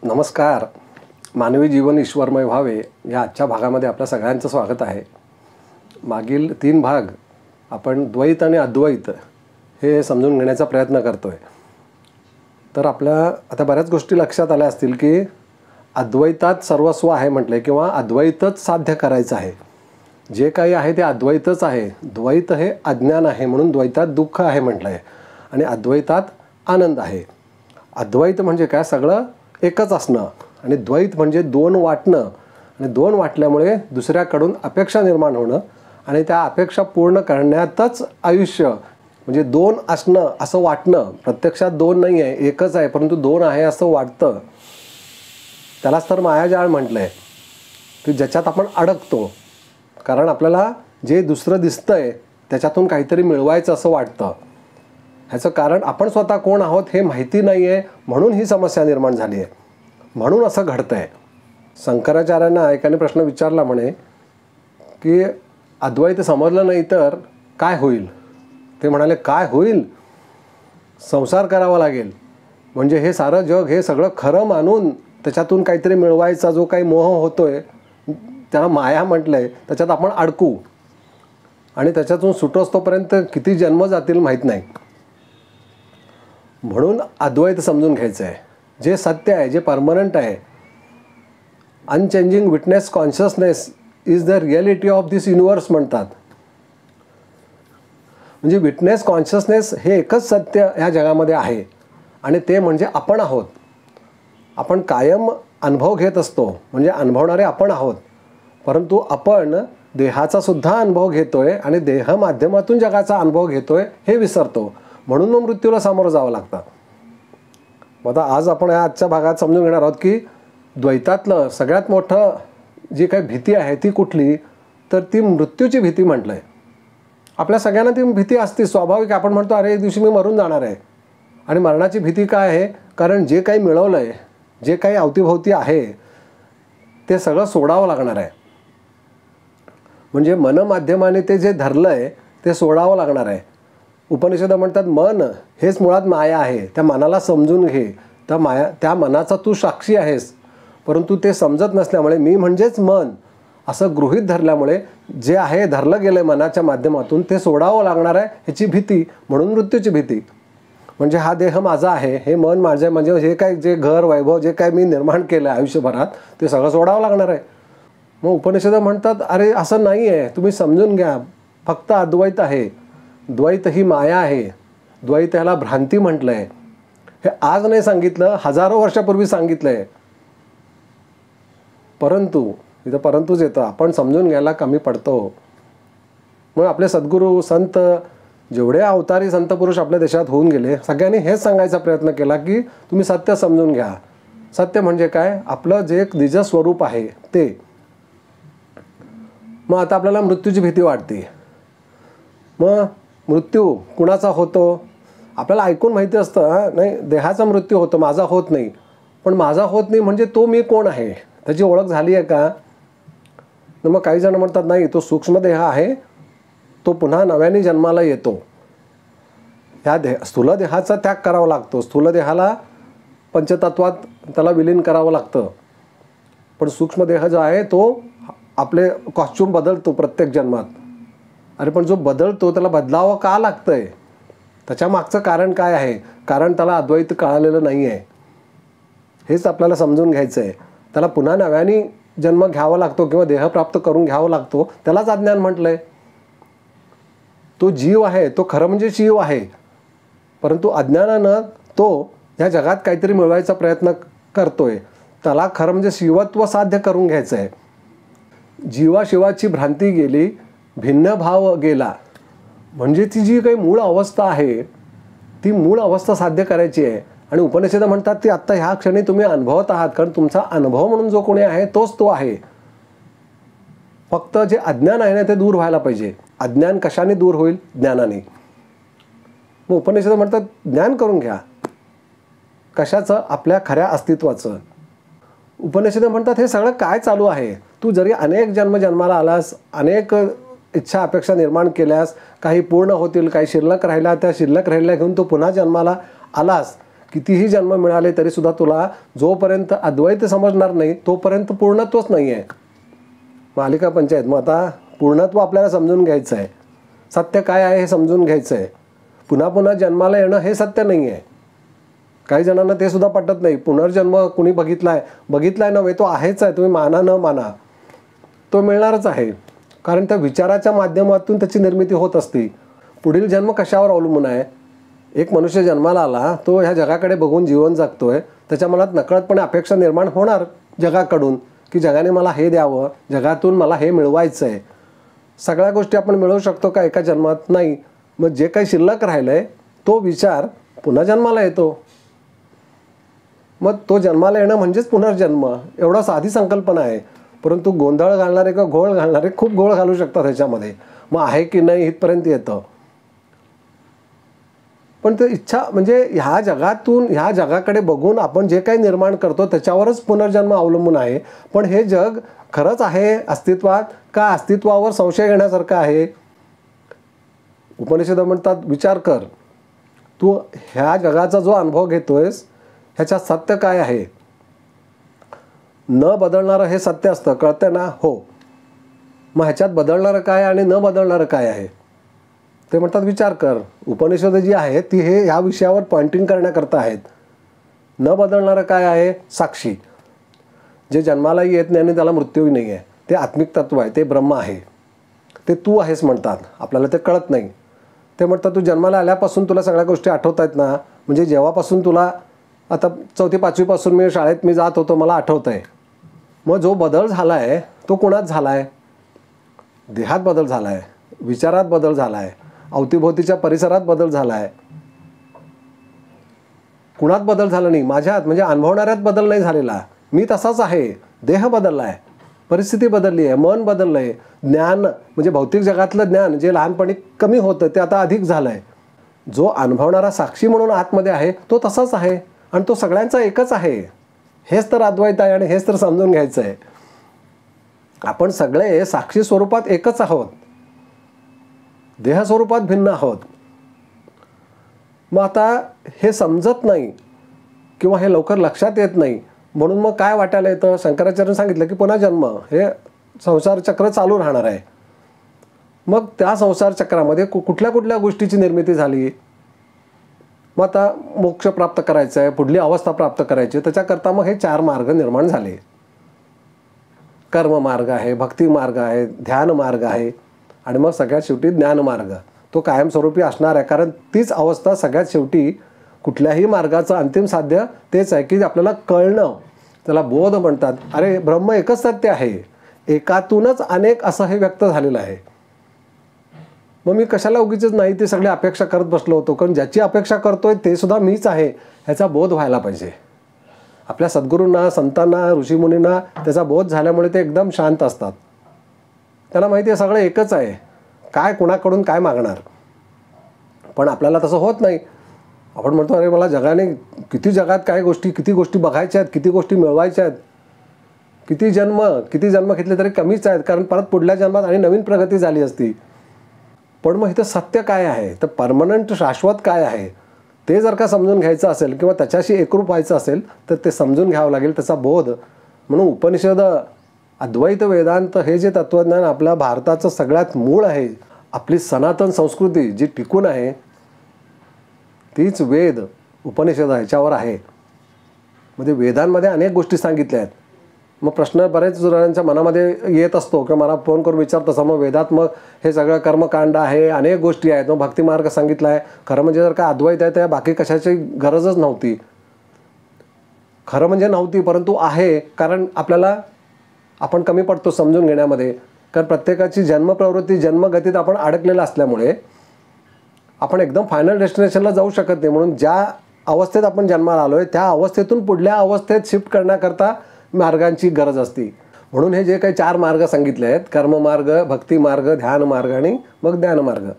नमस्कार. मानवी जीवन ईश्वरमय व्हावे या आजच्या भागामध्ये आपल्या सगळ्यांचं स्वागत आहे. मागील 3 भाग आपण द्वैत आणि अद्वैत हे समजून घेण्याचा प्रयत्न करतो आहे. तर आपल्या आता बऱ्याच गोष्टी लक्षात आल्या असतील की अद्वैतात सर्वस्व आहे म्हटले किंवा अद्वैतच साध्य करायचं आहे. जे काही आहे ते अद्वैतच आहे. द्वैत हे अज्ञान आहे म्हणून द्वैतात दुःख आहे म्हटलं आहे आणि अद्वैतात आनंद आहे. अद्वैत म्हणजे काय? सगळं एकच असणं आणि द्वैत म्हणजे 2 वाटणं आणि 2 वाटल्यामुळे दुसऱ्याकडून अपेक्षा निर्माण होणं आणि त्या अपेक्षा पूर्ण करण्यातच आयुष्य म्हणजे 2 असणं असं वाटणं. प्रत्यक्षात 2 नाही आहे, एकच आहे, परंतु 2 आहे असं वाटतं. त्यालाच तर मायाजाळ म्हटलं आहे की ज्याच्यात आपण अडकतो. कारण आपल्याला जे दुसरं दिसतं आहे त्याच्यातून काहीतरी मिळवायचं असं वाटतं. ह्याचं कारण आपण स्वतः कोण आहोत हे माहिती नाही आहे म्हणून ही समस्या निर्माण झाली आहे. म्हणून असं घडतं आहे. शंकराचार्यांना एकाने प्रश्न विचारला म्हणे की अद्वैत समजलं नाही तर काय होईल? ते म्हणाले, काय होईल? संसार करावा लागेल. म्हणजे हे सारं जग हे सगळं खरं मानून त्याच्यातून काहीतरी मिळवायचा जो काही मोह होतो आहे त्याला माया म्हटलं आहे, त्याच्यात आपण अडकू आणि त्याच्यातून सुटोस्तोपर्यंत किती जन्म जातील माहीत नाही. म्हणून अद्वैत समजून घ्यायचं आहे. जे सत्य आहे, जे परमनंट आहे, unchanging witness consciousness is the reality of this universe म्हणतात. म्हणजे विटनेस कॉन्शियसनेस हे एकच सत्य ह्या जगामध्ये आहे आणि ते म्हणजे आपण आहोत. आपण कायम अनुभव घेत असतो म्हणजे अनुभवणारे आपण आहोत. परंतु आपण देहाचा सुद्धा अनुभव घेतोय आणि देह माध्यमातून जगाचा अनुभव घेतोय हे विसरतो. म्हणून मग मृत्यूला सामोरं जावं लागतं. मग आता आज आपण या आजच्या भागात समजून घेणार आहोत की द्वैतातलं सगळ्यात मोठं जी काही भीती आहे ती कुठली? तर ती मृत्यूची भीती म्हटलं आहे. आपल्या सगळ्यांना ती भीती असते, स्वाभाविक. आपण म्हणतो अरे एक दिवशी मी मरून जाणार आहे. आणि मरणाची भीती काय आहे? कारण जे काही मिळवलं आहे, जे काही अवतीभोवती आहे ते सगळं सोडावं लागणार आहे. म्हणजे मनमाध्यमाने ते जे धरलं आहे ते सोडावं लागणार आहे. उपनिषद म्हणतात मन हेच मुळात माया आहे. त्या मनाला समजून घे. त्या मनाचा तू साक्षी आहेस. परंतु ते समजत नसल्यामुळे मी म्हणजेच मन असं गृहीत धरल्यामुळे जे आहे धरलं गेलं आहे मनाच्या माध्यमातून ते सोडावं लागणार आहे ह्याची भीती. म्हणून मृत्यूची भीती. म्हणजे हा देह माझा आहे, हे मन माझे, म्हणजे हे काय जे घर वैभव जे काय मी निर्माण केलं आहे आयुष्यभरात ते सगळं सोडावं लागणार आहे. मग उपनिषद म्हणतात अरे असं नाही आहे, तुम्ही समजून घ्या. फक्त अद्वैत आहे. द्वैत ही माया आहे. द्वैत ह्याला भ्रांती म्हटलं आहे. हे आज नाही सांगितलं, हजारो वर्षापूर्वी सांगितलं आहे. परंतु इथं परंतुच येतं. आपण समजून घ्यायला कमी पडतो. मग आपले सद्गुरू संत जेवढे अवतारी संत पुरुष आपल्या देशात होऊन गेले सगळ्यांनी हेच सांगायचा प्रयत्न केला की तुम्ही सत्य समजून घ्या. सत्य म्हणजे काय? आपलं जे एक निज स्वरूप आहे ते. मग आता आपल्याला मृत्यूची भीती वाटते. मग मृत्यू कुणाचा होतो? आपल्याला ऐकून माहिती असतं नाही देहाचा मृत्यू होतो, माझा होत नाही. पण माझा होत नाही म्हणजे तो मी कोण आहे त्याची ओळख झाली आहे का? मग काही जण म्हणतात नाही तो सूक्ष्मदेह आहे, तो पुन्हा नव्याने जन्माला येतो. ह्या स्थूल देहाचा त्याग करावा लागतो. स्थूल देहाला पंचतत्वात त्याला विलीन करावं लागतं. पण सूक्ष्मदेह जो आहे तो आपले कॉस्च्युम बदलतो प्रत्येक जन्मात. अरे पण जो बदलतो त्याला बदलावं का लागतंय? त्याच्या मागचं कारण काय आहे? कारण त्याला अद्वैत कळालेलं नाही आहे. हेच आपल्याला समजून घ्यायचं आहे. त्याला पुन्हा नव्याने जन्म घ्यावा लागतो किंवा देह प्राप्त करून घ्यावा लागतो. त्यालाच अज्ञान म्हटलंय. तो जीव आहे, तो खरं म्हणजे जीव आहे. परंतु अज्ञानानं तो ह्या जगात काहीतरी मिळवायचा प्रयत्न करतोय. त्याला खरं म्हणजे शिवत्व साध्य करून घ्यायचं आहे. जीवाशिवाची भ्रांती गेली, भिन्न भाव गेला. म्हणजे ती जी काही मूळ अवस्था आहे ती मूळ अवस्था साध्य करायची आहे. आणि उपनिषद म्हणतात ती आत्ता ह्या क्षणी तुम्ही अनुभवत आहात. कारण तुमचा अनुभव म्हणून जो कोणी आहे तोच तो आहे. फक्त जे अज्ञान आहे ना ते दूर व्हायला पाहिजे. अज्ञान कशाने दूर होईल? ज्ञानाने. मग उपनिषद म्हणतात ज्ञान करून घ्या. कशाचं? आपल्या खऱ्या अस्तित्वाचं. उपनिषद म्हणतात हे सगळं काय चालू आहे? तू जरी अनेक जन्माला आलास, अनेक इच्छा अपेक्षा निर्माण केल्यास, काही पूर्ण होतील, काही शिल्लक राहिल्या, त्या शिल्लक राहिल्या घेऊन तू पुन्हा जन्माला आलास कितीही जन्म मिळाले तरीसुद्धा तुला जोपर्यंत अद्वैत समजणार नाही तोपर्यंत पूर्णत्वच नाही आहे. मालिका पंचायत. मग आता पूर्णत्व आपल्याला समजून घ्यायचं आहे. सत्य काय आहे हे समजून घ्यायचं आहे. पुन्हा पुन्हा जन्माला येणं हे सत्य नाही आहे. काही जणांना ते सुद्धा पटत नाही. पुनर्जन्म कुणी बघितलाय नव्हे, तो आहेच आहे. तुम्ही माना न माना तो मिळणारच आहे. कारण त्या विचाराच्या माध्यमातून त्याची निर्मिती होत असते. पुढील जन्म कशावर अवलंबून आहे? एक मनुष्य जन्माला आला, तो ह्या जगाकडे बघून जीवन जगतोय. त्याच्या मनात नकळतपणे अपेक्षा निर्माण होणार जगाकडून की जगाने मला हे द्यावं, जगातून मला हे मिळवायचं आहे. सगळ्या गोष्टी आपण मिळवू शकतो का एका जन्मात? नाही. मग जे काही शिल्लक राहिलं आहे तो विचार पुन्हा जन्माला येतो. मग तो जन्माला येणं म्हणजेच पुनर्जन्म, एवढा साधी संकल्पना आहे. परंतु गोंधळ घालणारे किंवा घोळ घालणारे खूप घोळ घालू शकतात ह्याच्यामध्ये. मग आहे की नाही इथपर्यंत येतं. पण ते इच्छा म्हणजे ह्या जगातून ह्या जगाकडे बघून आपण जे काही निर्माण करतो त्याच्यावरच पुनर्जन्म अवलंबून आहे. पण हे जग खरंच आहे अस्तित्वात का अस्तित्वावर संशय घेण्यासारखं आहे? उपनिषद म्हणतात विचार कर, तू ह्या जगाचा जो अनुभव घेतोयस ह्याच्यात सत्य काय आहे? न बदलणारं हे सत्य असतं, कळतं ना? हो. मग ह्याच्यात बदलणारं काय आणि न बदलणारं काय आहे? ते म्हणतात विचार कर. उपनिषद जी आहे ती हे ह्या विषयावर पॉइंटिंग करण्याकरता आहेत. न बदलणारं काय आहे? साक्षी, जे जन्मालाही येत नाही आणि त्याला मृत्यूही नाही आहे. ते आत्मिक तत्व आहे, ते ब्रह्म आहे, ते तू आहेस म्हणतात. आपल्याला ते कळत नाही. ते म्हणतात तू जन्माला आल्यापासून तुला सगळ्या गोष्टी आठवत आहेत ना? म्हणजे जेव्हापासून तुला आता 4थी 5वीपासून मी शाळेत जात होतो, मला आठवतं आहे. मग जो बदल झाला आहे तो कुणात झाला आहे? देहात बदल झाला आहे, विचारात बदल झाला आहे, अवतीभोवतीच्या परिसरात बदल झाला आहे. कुणात बदल झाला नाही? माझ्यात, म्हणजे अनुभवणाऱ्यात बदल नाही झालेला. मी तसाच आहे. देह बदलला आहे, परिस्थिती बदलली आहे, मन बदललं आहे. ज्ञान म्हणजे भौतिक जगातलं ज्ञान जे लहानपणी कमी होतं ते आता अधिक झालं आहे. जो अनुभवणारा साक्षी म्हणून आतमध्ये आहे तो तसाच आहे आणि तो सगळ्यांचा एकच आहे. हेच तर अद्वैत आहे आणि हेच तर समजून घ्यायचं आहे. आपण सगळे साक्षी स्वरूपात एकच आहोत, देह स्वरूपात भिन्न आहोत. मग आता हे समजत नाही किंवा हे लवकर लक्षात येत नाही. म्हणून मग काय वाटायला येतं? शंकराचार्यांनी सांगितलं की पुन्हा जन्म, हे संसार चक्र चालू राहणार आहे. मग त्या संसार चक्रामध्ये कुठल्या कुठल्या गोष्टीची निर्मिती झाली? मग आता मोक्ष प्राप्त करायचं आहे, पुढली अवस्था प्राप्त करायची, त्याच्याकरता मग हे 4 मार्ग निर्माण झाले. कर्म मार्ग आहे, भक्ती मार्ग आहे, ध्यान मार्ग आहे आणि मग सगळ्यात शेवटी ज्ञान मार्ग. तो कायमस्वरूपी असणार आहे, कारण तीच अवस्था सगळ्यात शेवटी कुठल्याही मार्गाचं अंतिम साध्य तेच आहे की आपल्याला कळणं. त्याला बोध म्हणतात. अरे ब्रह्म एकच सत्य आहे, एकातूनच अनेक असं हे व्यक्त झालेलं आहे. मग मी कशाला उगीच नाही ते सगळे अपेक्षा करत बसलो होतो? कारण ज्याची अपेक्षा करतोय ते सुद्धा मीच आहे ह्याचा बोध व्हायला पाहिजे. आपल्या सद्गुरूंना, संतांना, ऋषीमुनींना त्याचा बोध झाल्यामुळे ते एकदम शांत असतात. त्यांना माहिती आहे सगळं एकच आहे, काय कुणाकडून काय मागणार. पण आपल्याला तसं होत नाही. आपण म्हणतो अरे मला जगाने किती जगात काय गोष्टी, किती गोष्टी बघायच्या आहेत, किती गोष्टी मिळवायच्या आहेत, किती जन्म घेतले तरी कमीच आहेत, कारण परत पुढल्या जन्मात आणि नवीन प्रगती झाली असती. पण मग इथं सत्य काय आहे, तर परमनंट शाश्वत काय आहे ते जर का समजून घ्यायचं असेल किंवा त्याच्याशी एकरूप व्हायचं असेल तर ते समजून घ्यावं लागेल, त्याचा बोध. म्हणून उपनिषद, अद्वैत वेदांत हे जे तत्त्वज्ञान आपल्या भारताचं सगळ्यात मूळ आहे, आपली सनातन संस्कृती जी टिकून आहे तीच वेद उपनिषद ह्याच्यावर आहे. म्हणजे वेदांमध्ये अनेक गोष्टी सांगितल्या आहेत. मग प्रश्न बरेच जणांच्या मनामध्ये येत असतो किंवा मला फोन करून विचारत असं, मग वेदात मग हे सगळं कर्मकांड आहे, अनेक गोष्टी आहेत, मग भक्तिमार्ग सांगितला आहे. खरं म्हणजे जर का अद्वैत आहे तर बाकी कशाची गरजच नव्हती. खरं म्हणजे नव्हती, परंतु आहे, कारण आपण कमी पडतो समजून घेण्यामध्ये. कारण प्रत्येकाची जन्मप्रवृत्ती जन्मगतीत आपण अडकलेलं असल्यामुळे आपण एकदम फायनल डेस्टिनेशनला जाऊ शकत नाही. म्हणून ज्या अवस्थेत आपण जन्माला आलो आहे त्या अवस्थेतून पुढल्या अवस्थेत शिफ्ट करण्याकरता मार्गांची गरज असते. म्हणून हे जे काही 4 मार्ग सांगितले आहेत, कर्ममार्ग, भक्तिमार्ग, ध्यान मार्ग आणि मग ज्ञानमार्ग,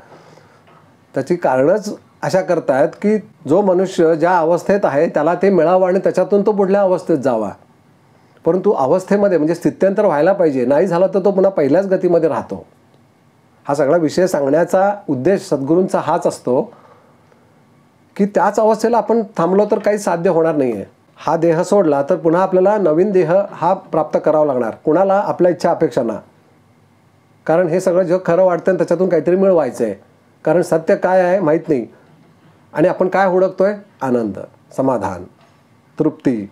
त्याची कारणच अशा करतायत की जो मनुष्य ज्या अवस्थेत आहे त्याला ते मिळावं आणि त्याच्यातून तो पुढल्या अवस्थेत जावा. परंतु अवस्थेमध्ये म्हणजे स्थित्यंतर व्हायला पाहिजे, नाही झालं तर तो पुन्हा पहिल्याच गतीमध्ये राहतो. हा सगळा विषय सांगण्याचा उद्देश सद्गुरूंचा हाच असतो की त्याच अवस्थेला आपण थांबलो तर काही साध्य होणार नाही आहे. हा देह सोडला तर पुन्हा आपल्याला नवीन देह हा प्राप्त करावा लागणार. कुणाला? आपल्या इच्छा अपेक्षांना. कारण हे सगळं जग खरं वाटतं आणि त्याच्यातून काहीतरी मिळवायचं आहे. कारण सत्य काय आहे माहीत नाही. आणि आपण काय हुडकतोय? आनंद, समाधान, तृप्ती.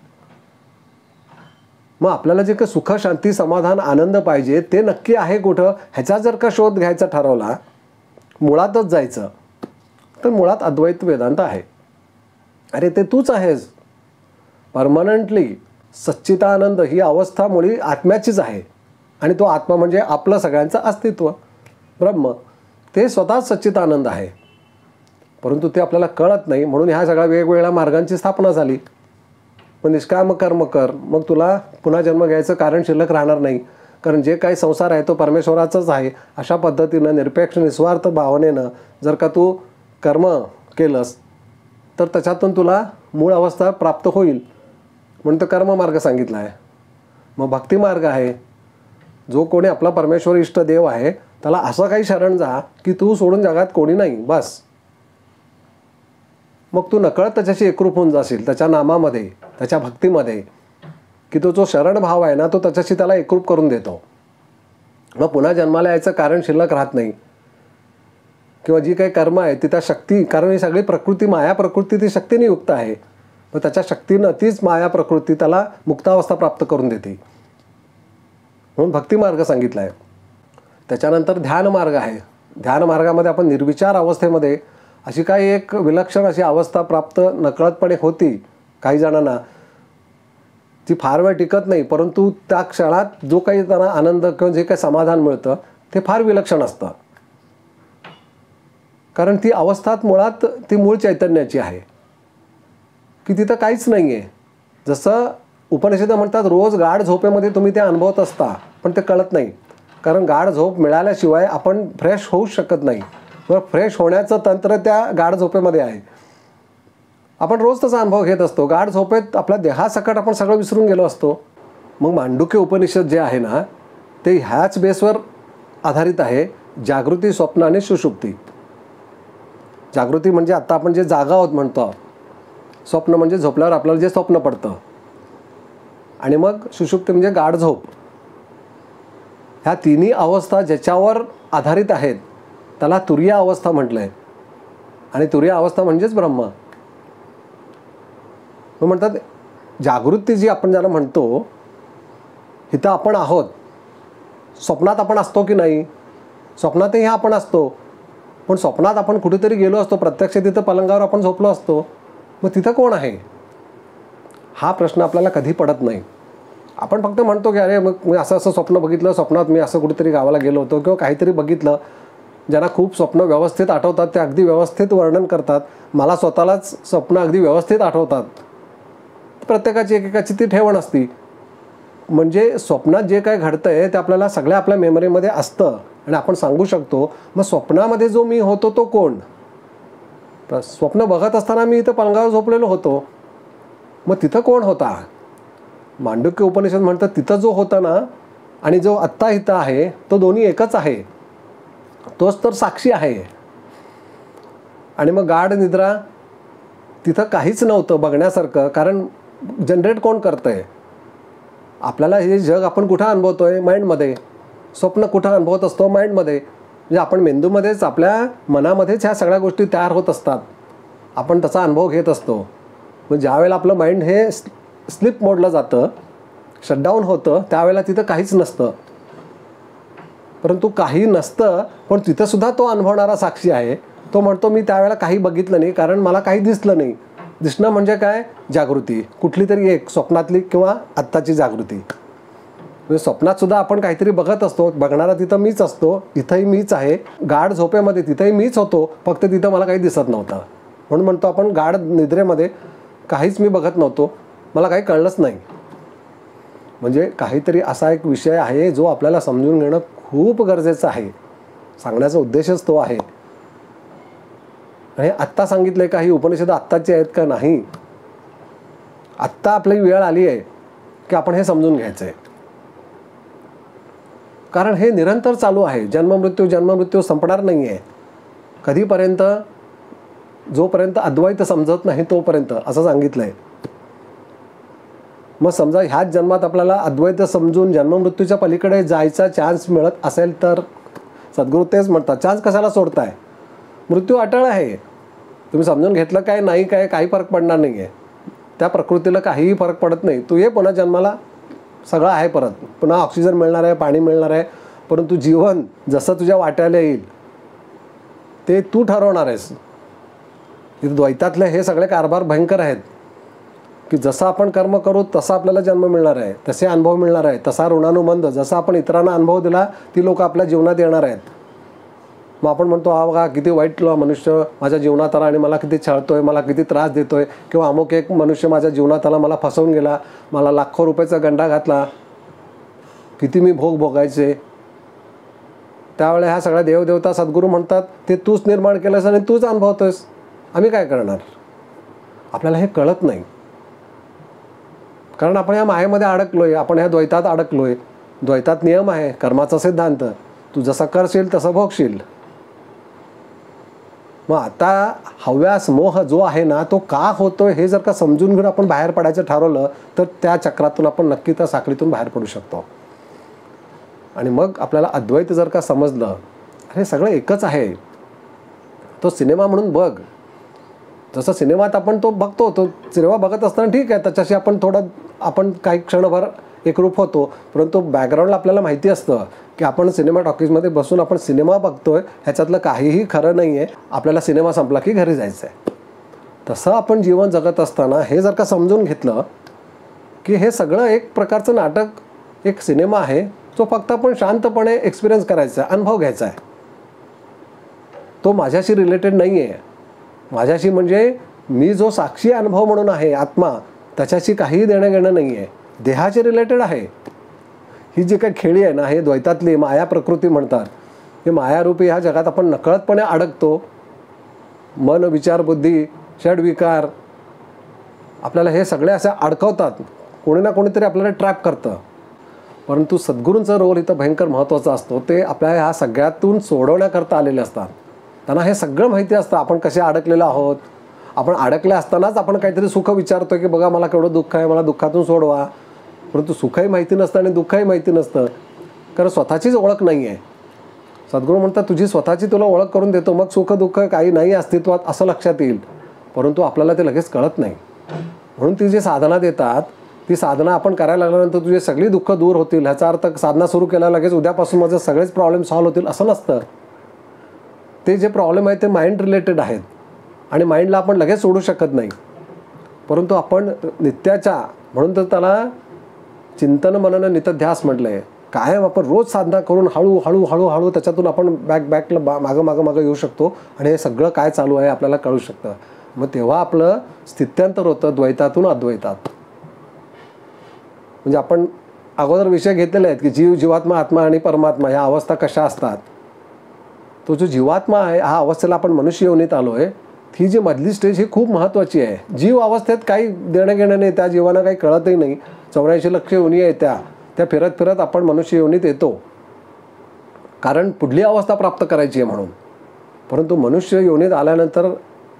मग आपल्याला जे काही सुख, शांती, समाधान, आनंद पाहिजे ते नक्की आहे कुठं? ह्याचा जर का शोध घ्यायचा ठरवला, मुळातच जायचं, तर मुळात अद्वैत वेदांत आहे. अरे ते तूच आहेस परमनंटली. सच्चिदानंद ही अवस्था मुळी आत्म्याचीच आहे. आणि तो आत्मा म्हणजे आपलं सगळ्यांचं अस्तित्व, ब्रह्म. ते स्वतःच सच्चिदानंद आहे. परंतु ते आपल्याला कळत नाही. म्हणून ह्या सगळ्या वेगवेगळ्या मार्गांची स्थापना झाली. मग निष्काम कर्म कर, मग तुला पुन्हा जन्म घ्यायचं कारण शिल्लक राहणार नाही. कारण जे काही संसार आहे तो परमेश्वराचाच आहे. अशा पद्धतीनं निरपेक्ष निस्वार्थ भावनेनं जर का तू कर्म केलंस तर त्याच्यातून तुला मूळ अवस्था प्राप्त होईल. म्हणून तो कर्ममार्ग सांगितला आहे. मग भक्तिमार्ग आहे. जो कोणी आपला परमेश्वर इष्ट देव आहे त्याला असं काही शरण जा की तू सोडून जगात कोणी नाही, बस. मग तू नकळत त्याच्याशी एकरूप होऊन जाशील, त्याच्या नामामध्ये, त्याच्या भक्तीमध्ये, की तो जो शरण भाव आहे ना तो त्याच्याशी त्याला एकरूप करून देतो. मग पुन्हा जन्माला यायचं कारण शिल्लक राहत नाही. किंवा जी काही कर्म आहे ती त्या शक्ती, कारण ही सगळी प्रकृती माया प्रकृती ती शक्तीने युक्त आहे. मग त्याच्या शक्तीनं तीच माया प्रकृती त्याला मुक्तावस्था प्राप्त करून देते. म्हणून भक्तिमार्ग सांगितला आहे. त्याच्यानंतर ध्यानमार्ग आहे. ध्यानमार्गामध्ये आपण निर्विचार अवस्थेमध्ये अशी काही एक विलक्षण अशी अवस्था प्राप्त नकळतपणे होती काही जणांना. ती फार वेळ टिकत नाही, परंतु त्या क्षणात जो काही त्यांना आनंद किंवा जे काही समाधान मिळतं ते फार विलक्षण असतं. कारण ती अवस्थात मुळात ती मूळ चैतन्याची आहे, की तिथं काहीच नाही आहे. जसं उपनिषद म्हणतात रोज गाढ झोपेमध्ये तुम्ही ते अनुभवत असता, पण ते कळत नाही. कारण गाढ झोप मिळाल्याशिवाय आपण फ्रेश होऊच शकत नाही. बरं, फ्रेश होण्याचं तंत्र त्या गाढ झोपेमध्ये आहे. आपण रोज त्याचा अनुभव घेत असतो. गाढ झोपेत आपल्या देहासकट आपण सगळं विसरून गेलो असतो. मग मांडुक्य उपनिषद जे आहे ना ते ह्याच बेसवर आधारित आहे. जागृती, स्वप्न आणि सुषुप्ती. जागृती म्हणजे आत्ता आपण जे जागा आहोत म्हणतो. स्वप्न म्हणजे झोपल्यावर आपल्याला जे स्वप्न पडतं. आणि मग सुषुप्ती म्हणजे गाढ झोप. ह्या तिन्ही अवस्था ज्याच्यावर आधारित आहेत त्याला तुरीय अवस्था म्हटलं आहे. आणि तुरीय अवस्था म्हणजेच ब्रह्म. मग म्हणतात जागृती जी आपण ज्याला म्हणतो, इथं आपण आहोत. स्वप्नात आपण असतो की नाही? स्वप्नातही आपण असतो, पण स्वप्नात आपण कुठेतरी गेलो असतो. प्रत्यक्ष तिथं पलंगावर आपण झोपलो असतो. मग तिथं कोण आहे? हा प्रश्न आपल्याला कधी पडत नाही. आपण फक्त म्हणतो की अरे मग मी असं असं स्वप्न बघितलं, स्वप्नात मी असं कुठेतरी गावाला गेलो होतो किंवा काहीतरी बघितलं. ज्यांना खूप स्वप्न व्यवस्थित आठवतात ते अगदी व्यवस्थित वर्णन करतात. मला स्वतःलाच स्वप्न अगदी व्यवस्थित आठवतात. प्रत्येकाची एकेकाची ती ठेवण असती. म्हणजे स्वप्नात जे काय घडतं आहे ते आपल्याला सगळ्या आपल्या मेमरीमध्ये असतं आणि आपण सांगू शकतो. मग स्वप्नामध्ये जो मी होतो तो कोण? स्वप्न बघत असताना मी इथं पलंगावर झोपलेलो होतो. मग तिथं कोण होता? मांडुक्य उपनिषद म्हणतात तिथं जो होता ना आणि जो आत्ता इथं आहे तो दोन्ही एकच आहे. तोच तर साक्षी आहे. आणि मग गाढ निद्रा, तिथं काहीच नव्हतं बघण्यासारखं. कारण जनरेट कोण करतं आहे? आपल्याला हे जग आपण कुठं अनुभवतो आहे? माइंडमध्ये. स्वप्न कुठं अनुभवत असतो? माइंडमध्ये. म्हणजे आपण मेंदूमध्येच, आपल्या मनामध्येच ह्या सगळ्या गोष्टी तयार होत असतात. आपण त्याचा अनुभव घेत असतो. मग ज्यावेळेला आपलं माइंड हे स्लीप मोडला जातं, शटडाऊन होतं, त्यावेळेला तिथं काहीच नसतं. परंतु काही नसतं, पण तिथंसुद्धा तो अनुभवणारा साक्षी आहे. तो म्हणतो मी त्यावेळेला काही बघितलं नाही कारण मला काही दिसलं नाही. दिसणं म्हणजे काय? जागृती. कुठली तरी एक स्वप्नातली किंवा आत्ताची जागृती. म्हणजे स्वप्नातसुद्धा आपण काहीतरी बघत असतो. बघणारा तिथं मीच असतो. इथंही मीच आहे. गाढ झोपेमध्ये तिथंही मीच होतो, फक्त तिथं मला काही दिसत नव्हतं. म्हणून म्हणतो आपण गाढ निद्रेमध्ये काहीच मी बघत नव्हतो, मला काही कळलंच नाही. म्हणजे काहीतरी असा एक विषय आहे जो आपल्याला समजून घेणं खूप गरजेचं आहे. सांगण्याचा उद्देशच तो आहे. आणि आत्ता सांगितलं आहे का? ही उपनिषद आत्ताची आहेत का? नाही. आत्ता आपली वेळ आली आहे की आपण हे समजून घ्यायचं आहे. कारण हे निरंतर चालू आहे. जन्ममृत्यू जन्ममृत्यू संपणार नाही आहे. कधीपर्यंत? जोपर्यंत अद्वैत समजत नाही तोपर्यंत, असं सांगितलं आहे. मग समजा ह्याच जन्मात आपल्याला अद्वैत समजून जन्ममृत्यूच्या पलीकडे जायचा चान्स मिळत असेल तर सद्गुरू तेच म्हणतात, चान्स कशाला सोडताय? मृत्यू अटळ आहे. तुम्ही समजून घेतलं काय नाही काय काही फरक पडणार नाही आहे. त्या प्रकृतीला काहीही फरक पडत नाही. तू ये पुन्हा जन्माला, सगळं आहे परत, पुन्हा ऑक्सिजन मिळणार आहे, पाणी मिळणार आहे. परंतु जीवन जसं तुझ्या वाट्याला येईल ते तू ठरवणार आहेस. द्वैतातले हे सगळे कारभार भयंकर आहेत की जसं आपण कर्म करू तसा आपल्याला जन्म मिळणार आहे, तसे अनुभव मिळणार आहे, तसा ऋणानुबंध जसा आपण इतरांना अनुभव दिला ती लोक आपल्या जीवनात येणार आहेत. मग आपण म्हणतो हा बघा किती वाईट मनुष्य माझ्या जीवनात आला आणि मला किती छळतोय, मला किती त्रास देतोय, किंवा अमुक एक मनुष्य माझ्या जीवनात आला, मला फसवून गेला, मला लाखो रुपयाचा गंडा घातला, किती मी भोग भोगायचे. त्यावेळेला ह्या सगळ्या देवदेवता सद्गुरू म्हणतात ते तूच निर्माण केलंस आणि तूच अनुभवतोयस, आम्ही काय करणार? आपल्याला हे कळत नाही, कारण आपण या मायेमध्ये अडकलोय, आपण ह्या द्वैतात अडकलोय. द्वैतात नियम आहे, कर्माचा सिद्धांत, तू जसं करशील तसं भोगशील. मग आता हव्यास मोह जो आहे ना तो का होतोय हे जर का समजून घेऊन आपण बाहेर पडायचं ठरवलं तर त्या चक्रातून आपण नक्की त्या साखळीतून बाहेर पडू शकतो. आणि मग आपल्याला अद्वैत जर का समजलं, हे सगळं एकच आहे, तो सिनेमा म्हणून बघ. जसं सिनेमात आपण तो बघतो, तो सिनेमा बघत असताना ठीक आहे, त्याच्याशी आपण काही क्षणभर एकरूप होतो, परंतु बॅकग्राऊंडला आपल्याला माहिती असतं की आपण सिनेमा टॉकीजमध्ये बसून आपण सिनेमा बघतोय, ह्याच्यातलं काहीही खरं नाही आहे, आपल्याला सिनेमा संपला की घरी जायचं आहे. तसं आपण जीवन जगत असताना हे जर का समजून घेतलं की हे सगळं एक प्रकारचं नाटक, एक सिनेमा आहे, तो फक्त आपण शांतपणे एक्सपिरियन्स करायचा आहे, अनुभव घ्यायचा आहे. तो माझ्याशी रिलेटेड नाही आहे. माझ्याशी म्हणजे मी जो साक्षी अनुभव म्हणून आहे आत्मा, त्याच्याशी काहीही देणं घेणं नाही आहे, देहाशी रिलेटेड आहे. ही जी काही खेळी आहे ना, हे द्वैतातली माया प्रकृती म्हणतात. हे मायारूपी ह्या जगात आपण नकळतपणे अडकतो. मन, विचार, बुद्धी, षडविकार आपल्याला हे सगळे असे अडकवतात. कोणी ना कोणीतरी आपल्याला ट्रॅप करतं. परंतु सद्गुरूंचा रोल इथं भयंकर महत्त्वाचा असतो. ते आपल्या ह्या सगळ्यातून सोडवण्याकरता आलेले असतात. त्यांना हे सगळं माहिती असतं आपण कसे अडकलेलो आहोत. आपण अडकले असतानाच आपण काहीतरी सुख विचारतो की बघा मला केवढं दुःख आहे, मला दुःखातून सोडवा. परंतु सुखही माहिती नसतं आणि दुःखही माहिती नसतं, कारण स्वतःचीच ओळख नाही आहे. सद्गुरू म्हणतात तुझी स्वतःची तुला ओळख करून देतो, मग सुख दुःख काही नाही अस्तित्वात असं लक्षात येईल. परंतु आपल्याला ते लगेच कळत नाही. म्हणून ती जी साधना देतात, ती साधना आपण करायला लागल्यानंतर तुझी सगळी दुःख दूर होतील. ह्याचा अर्थ साधना सुरू केल्या लगेच उद्यापासून माझे सगळेच प्रॉब्लेम सॉल्व्ह होतील असं नसतं. ते जे प्रॉब्लेम आहेत ते माइंड रिलेटेड आहेत आणि माइंडला आपण लगेच सोडू शकत नाही. परंतु आपण नित्याच्या, म्हणून तर त्याला चिंतन मनन नितध्यास म्हटलं आहे. कायम आपण रोज साधना करून हळूहळू हळूहळू त्याच्यातून आपण बॅकला मागं येऊ शकतो आणि हे सगळं काय चालू आहे आपल्याला कळू शकतं. मग तेव्हा आपलं स्थित्यांतर होतं द्वैतातून अद्वैतात. म्हणजे आपण अगोदर विषय घेतलेले आहेत की जीव, जीवात्मा, आत्मा आणि परमात्मा ह्या अवस्था कशा असतात. तो जो जीवात्मा आहे हा अवस्थेला आपण मनुष्य योनीत आलो आहे. ही जी मधली स्टेज ही खूप महत्त्वाची आहे. जीव अवस्थेत काही देणं घेणं नाही, त्या जीवांना काही कळतही नाही. 84 लक्ष योनी आहे त्या फिरत फिरत आपण मनुष्य योनीत येतो, कारण पुढली अवस्था प्राप्त करायची आहे म्हणून. परंतु मनुष्य योनीत आल्यानंतर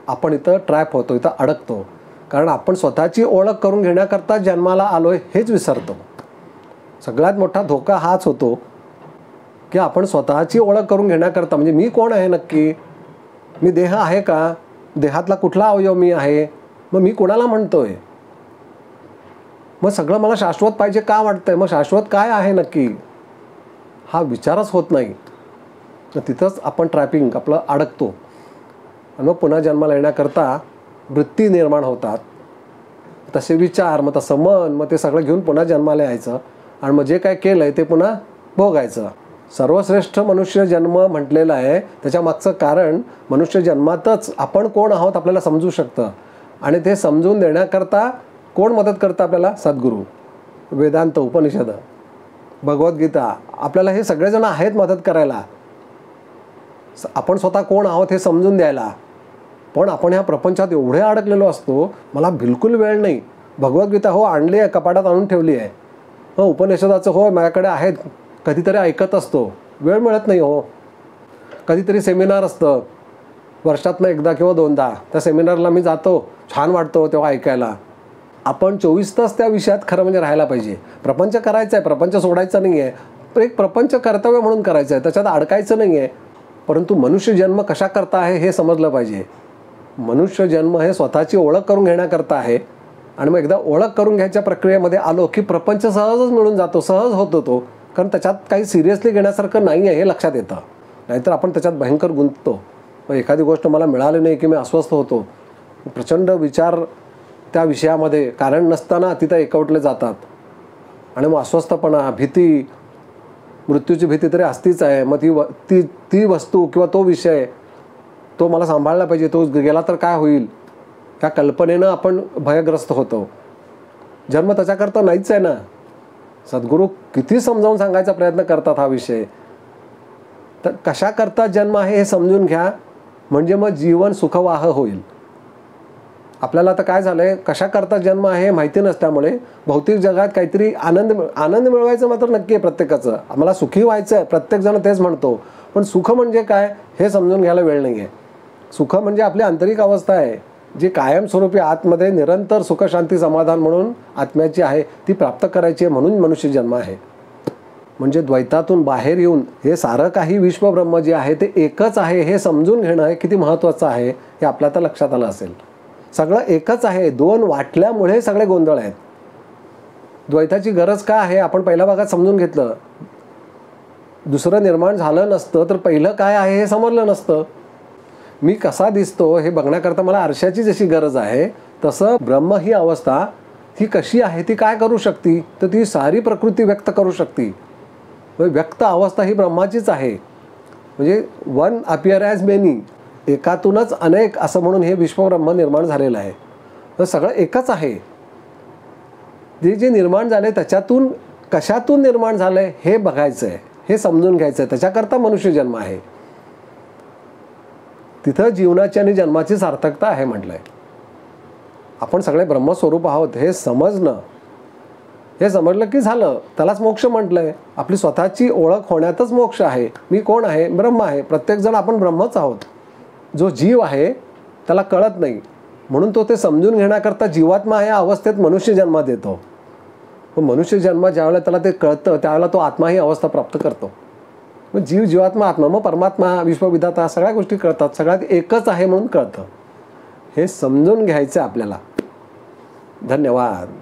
आपण इथं ट्रॅप होतो, इथं अडकतो, कारण आपण स्वतःची ओळख करून घेण्याकरता जन्माला आलो आहे हेच विसरतो. सगळ्यात मोठा धोका हाच होतो की आपण स्वतःची ओळख करून घेण्याकरता, म्हणजे मी कोण आहे नक्की, मी देह आहे का, देहातला कुठला अवयव मी आहे, मग मी कोणाला म्हणतोय, मग सगळं मला शाश्वत पाहिजे का वाटतंय, मग शाश्वत काय आहे नक्की, हा विचारच होत नाही. तिथंच आपण ट्रॅपिंग आपलं अडकतो आणि मग पुन्हा जन्माला येण्याकरता वृत्ती निर्माण होतात, तसे विचार, मग तसं मन, मग ते सगळं घेऊन पुन्हा जन्माला यायचं आणि मग जे काय केलं आहे ते पुन्हा भोगायचं. सर्वश्रेष्ठ मनुष्य जन्म म्हटलेलं आहे, त्याच्या मागचं कारण मनुष्य जन्मातच आपण कोण आहोत आपल्याला समजू शकतं. आणि ते समजून देण्याकरता कोण मदत करतं आपल्याला, सद्गुरू, वेदांत, उपनिषद, भगवद्गीता, आपल्याला हे सगळेजण आहेत मदत करायला. आपण स्वतः कोण आहोत हे समजून द्यायला. पण आपण ह्या प्रपंचात एवढे अडकलेलो असतो, मला बिलकुल वेळ नाही. भगवद्गीता हो आणली आहे, कपाटात आणून ठेवली आहे, हो उपनिषदाचं हो माझ्याकडे आहेत, कधीतरी ऐकत असतो, वेळ मिळत नाही. हो कधीतरी सेमिनार असतं, वर्षातनं एकदा किंवा दोनदा त्या सेमिनारला मी जातो, छान वाटतो तेव्हा ऐकायला. आपण 24 तास त्या विषयात खरं म्हणजे राहायला पाहिजे. प्रपंच करायचा आहे, प्रपंच सोडायचा नाही आहे, तर एक प्रपंच कर्तव्य म्हणून करायचं आहे, त्याच्यात अडकायचं नाही आहे. परंतु मनुष्य जन्म कशा करता आहे हे समजलं पाहिजे. मनुष्य जन्म हे स्वतःची ओळख करून घेण्याकरता आहे. आणि मग एकदा ओळख करून घ्यायच्या प्रक्रियेमध्ये आलो की प्रपंच सहजच मिळून जातो, सहज होतो तो. कारण त्याच्यात काही सिरियसली घेण्यासारखं नाही आहे हे लक्षात येतं. नाहीतर आपण त्याच्यात भयंकर गुंततो. मग एखादी गोष्ट मला मिळाली नाही की मी अस्वस्थ होतो, प्रचंड विचार त्या विषयामध्ये कारण नसताना तिथं एकवटले जातात. आणि मग अस्वस्थपणा, भीती, मृत्यूची भीती तरी असतीच आहे. मग ती वस्तू किंवा तो विषय तो मला सांभाळला पाहिजे, तो गेला तर काय होईल, त्या कल्पनेनं आपण भयग्रस्त होतो. जन्म त्याच्याकरता नाहीच आहे ना. सद्गुरू किती समजावून सांगायचा प्रयत्न करतात हा विषय. तर कशाकरता जन्म आहे हे समजून घ्या, म्हणजे मग जीवन सुखवाह होईल. आपल्याला आता काय झालं आहे, कशाकरता जन्म आहे माहिती नसल्यामुळे भौतिक जगात काहीतरी आनंद मिळवायचं मात्र नक्की आहे प्रत्येकाचं. आम्हाला सुखी व्हायचं आहे, प्रत्येकजण तेच म्हणतो. पण सुख म्हणजे काय हे समजून घ्यायला वेळ नाही आहे. सुख म्हणजे आपली आंतरिक अवस्था आहे, जी कायमस्वरूपी आतमध्ये निरंतर सुख, शांती, समाधान म्हणून आत्म्याची आहे, ती प्राप्त करायची आहे. म्हणून मनुष्य जन्म आहे. म्हणजे द्वैतातून बाहेर येऊन हे सारं काही विश्वब्रह्म जे आहे ते एकच आहे हे समजून घेणं हे किती महत्त्वाचं आहे हे आपल्या तर लक्षात आलं असेल. सगळं एकच आहे, दोन वाटल्यामुळे सगळे गोंधळ आहेत. द्वैताची गरज का आहे आपण पहिल्या भागात समजून घेतलं. दुसरं निर्माण झालं नसतं तर पहिलं काय आहे हे समजलं नसतं. मी कसा दिसतो हे बघण्याकरता मला आरशाची जशी गरज आहे, तसं ब्रह्म ही अवस्था ही कशी आहे, ती काय करू शकते, तर ती सारी प्रकृती व्यक्त करू शकते. व्यक्त अवस्था ही ब्रह्माचीच आहे. म्हणजे वन अपिअर ॲज मेनी, एकातूनच अनेक असं म्हणून हे विश्वब्रह्म निर्माण झालेलं आहे. तर सगळं एकच आहे. जे निर्माण झाले त्याच्यातून कशातून निर्माण झालं आहे हे बघायचं आहे, हे समजून घ्यायचं आहे. त्याच्याकरता मनुष्य जन्म आहे. तिथं जीवनाची आणि जन्माची सार्थकता आहे म्हटलं आहे. आपण सगळे ब्रह्मस्वरूप आहोत हे समजणं, हे समजलं की झालं, त्यालाच मोक्ष म्हटलं आहे. आपली स्वतःची ओळख होण्यातच मोक्ष आहे. मी कोण आहे, ब्रह्म आहे. प्रत्येकजण आपण ब्रह्मच आहोत. जो जीव आहे त्याला कळत नाही, म्हणून तो ते समजून घेण्याकरता जीवात्मा या अवस्थेत मनुष्य जन्म देतो. मग मनुष्य जन्म ज्यावेळेला त्याला ते कळतं त्यावेळेला तो आत्मा ही अवस्था प्राप्त करतो. मग जीव, जीवात्मा, आत्मा, मग परमात्मा, विश्वविधाता सगळ्या गोष्टी कळतात. सगळ्यात एकच आहे म्हणून कळतं. हे समजून घ्यायचं आपल्याला. धन्यवाद.